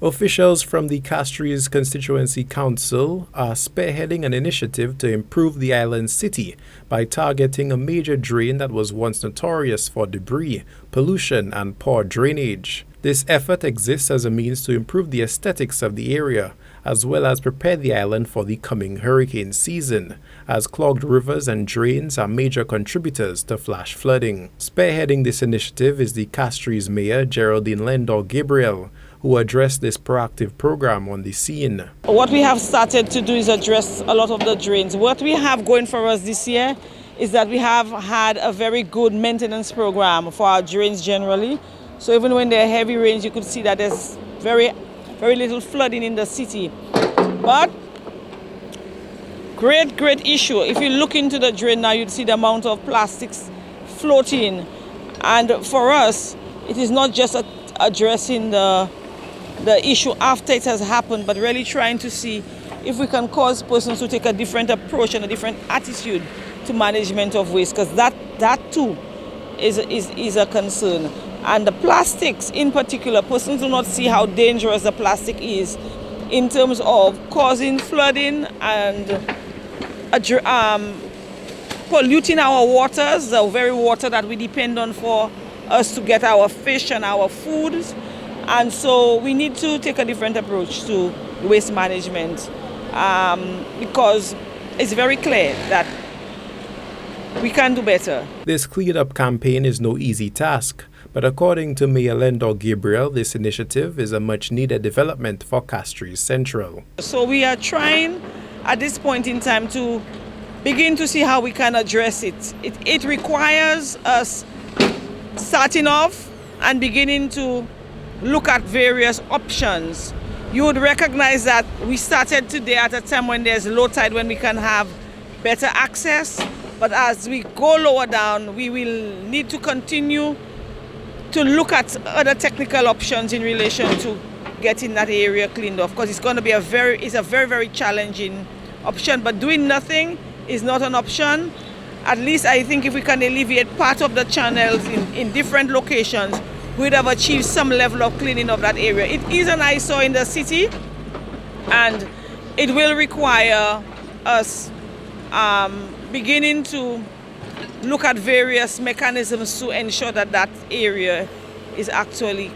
Officials from the Castries Constituency Council are spearheading an initiative to improve the island city by targeting a major drain that was once notorious for debris, pollution, and poor drainage. This effort exists as a means to improve the aesthetics of the area, as well as prepare the island for the coming hurricane season, as clogged rivers and drains are major contributors to flash flooding. Spearheading this initiative is the Castries Mayor, Geraldine Gabriel, who addressed this proactive program on the scene. What we have started to do is address a lot of the drains. What we have going for us this year is that we have had a very good maintenance program for our drains generally. So even when there are heavy rains, you could see that there's very little flooding in the city. But great issue. If you look into the drain now, you'd see the amount of plastics floating. And for us, it is not just addressing the issue after it has happened, but really trying to see if we can cause persons to take a different approach and a different attitude to management of waste, because that too is a concern. And the plastics in particular, persons do not see how dangerous the plastic is in terms of causing flooding and polluting our waters, the very water that we depend on for us to get our fish and our foods. And so we need to take a different approach to waste management because it's very clear that we can do better. This Clean Up campaign is no easy task, but according to Mayor Gabriel, this initiative is a much-needed development for Castries Central. So we are trying at this point in time to begin to see how we can address it. It requires us starting off and beginning to look at various options. You would recognize that we started today at a time when there's low tide, when we can have better access. But as we go lower down, we will need to continue to look at other technical options in relation to getting that area cleaned off, because it's going to be a very challenging option. But doing nothing is not an option. At least I think if we can alleviate part of the channels in different locations, we'd have achieved some level of cleaning of that area. It is an eyesore in the city, and it will require us beginning to look at various mechanisms to ensure that that area is actually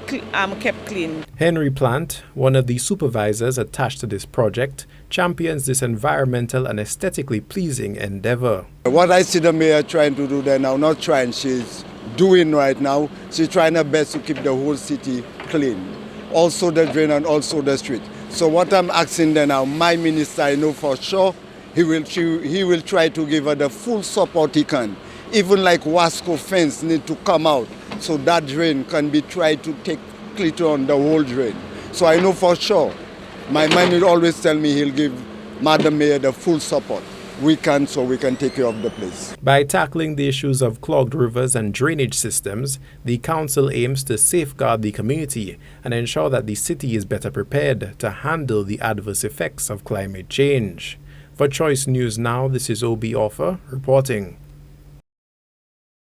kept clean. Henry Plant, one of the supervisors attached to this project, champions this environmental and aesthetically pleasing endeavor. What I see the mayor trying to do there now, not trying, she's doing right now, she's trying her best to keep the whole city clean. Also the drain and also the street. So what I'm asking there now, my minister, I know for sure, he will try to give her the full support he can. Even like Wasco fence need to come out so that drain can be tried to take clear on the whole drain. So I know for sure, my man will always tell me he'll give Madam Mayor the full support we can, so we can take care of the place. By tackling the issues of clogged rivers and drainage systems, the council aims to safeguard the community and ensure that the city is better prepared to handle the adverse effects of climate change. For Choice News Now, this is Obi Offor reporting.